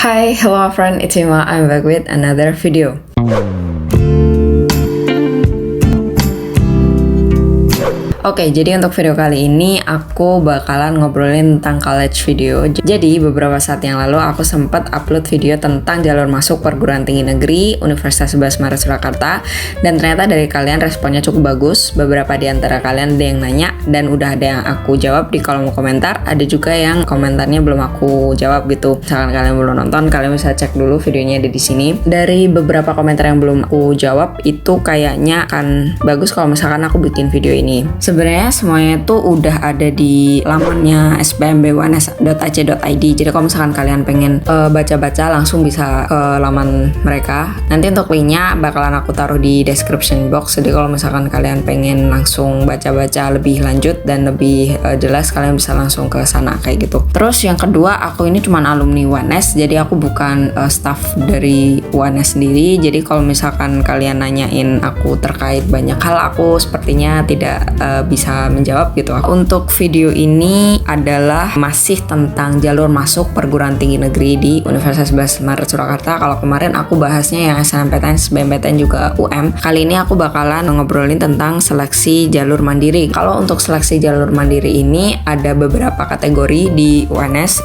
Hi, hello friend, it's Ima. I'm back with another video. Oke, jadi untuk video kali ini aku bakalan ngobrolin tentang college video. Jadi beberapa saat yang lalu aku sempat upload video tentang jalur masuk perguruan tinggi negeri Universitas 11 Maret Surakarta, dan ternyata dari kalian responnya cukup bagus. Beberapa di antara kalian ada yang nanya dan udah ada yang aku jawab di kolom komentar. Ada juga yang komentarnya belum aku jawab gitu. Misalkan kalian belum nonton, kalian bisa cek dulu videonya ada di sini. Dari beberapa komentar yang belum aku jawab itu kayaknya akan bagus kalau misalkan aku bikin video ini. Sebenarnya semuanya itu udah ada di lamannya sbmbuns.ac.id. Jadi kalau misalkan kalian pengen baca-baca langsung bisa ke laman mereka. Nanti untuk linknya bakalan aku taruh di description box. Jadi kalau misalkan kalian pengen langsung baca-baca lebih lanjut dan lebih jelas, kalian bisa langsung ke sana kayak gitu. Terus yang kedua, aku ini cuman alumni UNS, jadi aku bukan staff dari UNS sendiri. Jadi kalau misalkan kalian nanyain aku terkait banyak hal, aku sepertinya tidak bisa menjawab gitu. Untuk video ini adalah masih tentang jalur masuk perguruan tinggi negeri di Universitas 11 Maret Surakarta. Kalau kemarin aku bahasnya yang SNMPTN, SBMPTN juga UM. Kali ini aku bakalan ngobrolin tentang seleksi jalur mandiri. Kalau untuk seleksi jalur mandiri ini ada beberapa kategori di UNS.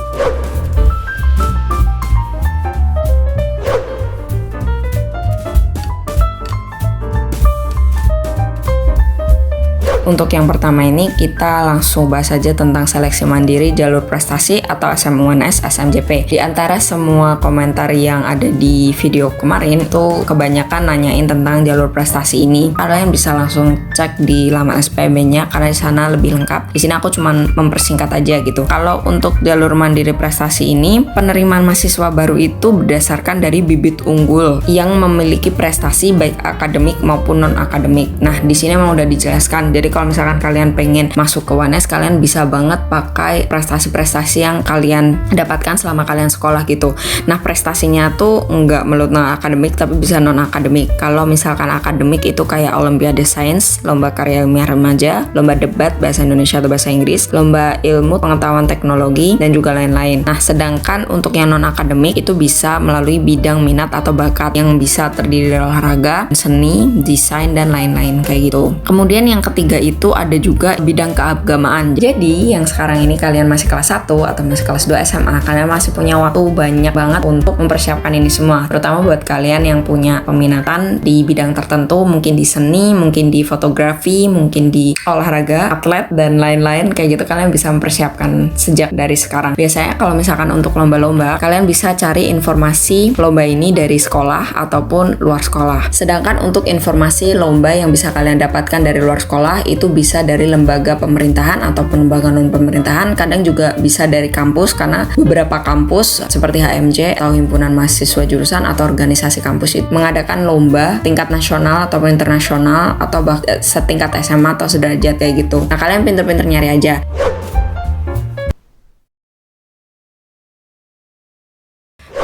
Untuk yang pertama ini kita langsung bahas aja tentang seleksi mandiri jalur prestasi atau SM1S SMJP. Di antara semua komentar yang ada di video kemarin tuh kebanyakan nanyain tentang jalur prestasi ini. Kalian bisa langsung cek di laman SPMB-nya karena di sana lebih lengkap. Di sini aku cuman mempersingkat aja gitu. Kalau untuk jalur mandiri prestasi ini, penerimaan mahasiswa baru itu berdasarkan dari bibit unggul yang memiliki prestasi baik akademik maupun non akademik. Nah, di sini memang udah dijelaskan. Jadi kalau misalkan kalian pengen masuk ke UNS, kalian bisa banget pakai prestasi-prestasi yang kalian dapatkan selama kalian sekolah gitu. Nah, prestasinya tuh nggak melulu non akademik tapi bisa non akademik. Kalau misalkan akademik itu kayak Olimpiade Sains, lomba karya ilmiah remaja, lomba debat bahasa Indonesia atau bahasa Inggris, lomba ilmu pengetahuan teknologi, dan juga lain-lain. Nah, sedangkan untuk yang non akademik itu bisa melalui bidang minat atau bakat yang bisa terdiri dari olahraga, seni, desain, dan lain-lain kayak gitu. Kemudian yang ketiga itu ada juga bidang keagamaan. Jadi yang sekarang ini kalian masih kelas 1 atau masih kelas 2 SMA, kalian masih punya waktu banyak banget untuk mempersiapkan ini semua. Terutama buat kalian yang punya peminatan di bidang tertentu, mungkin di seni, mungkin di fotografi, mungkin di olahraga, atlet, dan lain-lain kayak gitu. Kalian bisa mempersiapkan sejak dari sekarang. Biasanya kalau misalkan untuk lomba-lomba, kalian bisa cari informasi lomba ini dari sekolah ataupun luar sekolah. Sedangkan untuk informasi lomba yang bisa kalian dapatkan dari luar sekolah itu bisa dari lembaga pemerintahan ataupun lembaga non pemerintahan, kadang juga bisa dari kampus karena beberapa kampus seperti HMJ atau himpunan mahasiswa jurusan atau organisasi kampus itu mengadakan lomba tingkat nasional ataupun internasional atau setingkat SMA atau sederajat kayak gitu. Nah, kalian pinter-pinter nyari aja.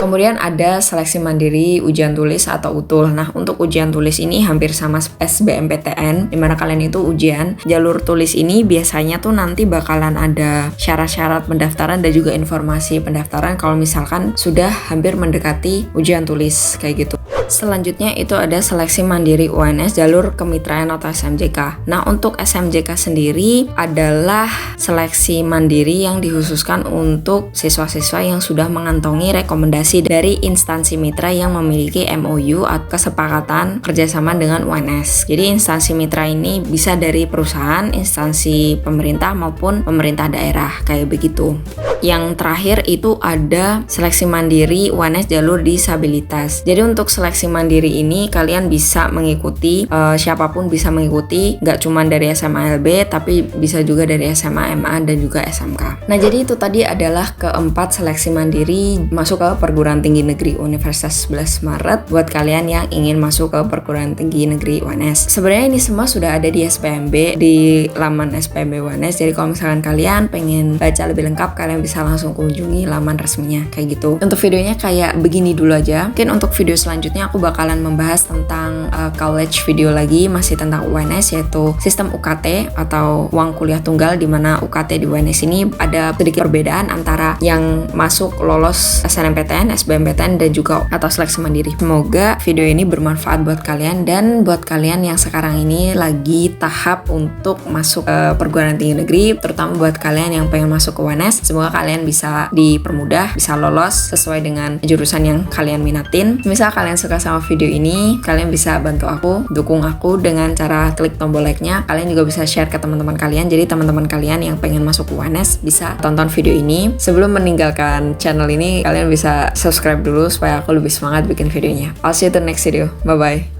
Kemudian ada seleksi mandiri ujian tulis atau UTUL. Nah, untuk ujian tulis ini hampir sama SBMPTN, dimana kalian itu ujian. Jalur tulis ini biasanya tuh nanti bakalan ada syarat-syarat pendaftaran dan juga informasi pendaftaran kalau misalkan sudah hampir mendekati ujian tulis kayak gitu. Selanjutnya itu ada seleksi mandiri UNS jalur kemitraan atau SMJK. Nah, untuk SMJK sendiri adalah seleksi mandiri yang dikhususkan untuk siswa-siswa yang sudah mengantongi rekomendasi dari instansi mitra yang memiliki MOU atau kesepakatan kerjasama dengan UNS. Jadi instansi mitra ini bisa dari perusahaan, instansi pemerintah maupun pemerintah daerah kayak begitu. Yang terakhir itu ada seleksi mandiri UNS jalur disabilitas. Jadi untuk seleksi mandiri ini kalian bisa mengikuti, siapapun bisa mengikuti, nggak cuma dari SMA LB tapi bisa juga dari SMA MA dan juga SMK. Nah, jadi itu tadi adalah keempat seleksi mandiri masuk ke perguruan tinggi negeri Universitas 11 Maret buat kalian yang ingin masuk ke perguruan tinggi negeri UNS. Sebenarnya ini semua sudah ada di SPMB, di laman SPMB UNS. Jadi kalau misalkan kalian pengen baca lebih lengkap, kalian bisa langsung kunjungi laman resminya kayak gitu. Untuk videonya kayak begini dulu aja. Mungkin untuk video selanjutnya aku bakalan membahas tentang college video lagi, masih tentang UNS, yaitu sistem UKT atau uang kuliah tunggal, di mana UKT di UNS ini ada sedikit perbedaan antara yang masuk lolos SNMPTN SNMPTN, SBMPTN, dan juga atau seleksi mandiri. Semoga video ini bermanfaat buat kalian dan buat kalian yang sekarang ini lagi tahap untuk masuk perguruan tinggi negeri, terutama buat kalian yang pengen masuk ke UNS. Semoga kalian bisa dipermudah, bisa lolos sesuai dengan jurusan yang kalian minatin. Misal kalian suka sama video ini, kalian bisa bantu aku, dukung aku dengan cara klik tombol like-nya. Kalian juga bisa share ke teman-teman kalian, jadi teman-teman kalian yang pengen masuk UNS bisa tonton video ini. Sebelum meninggalkan channel ini, kalian bisa subscribe dulu supaya aku lebih semangat bikin videonya. I'll see you in the next video. Bye bye.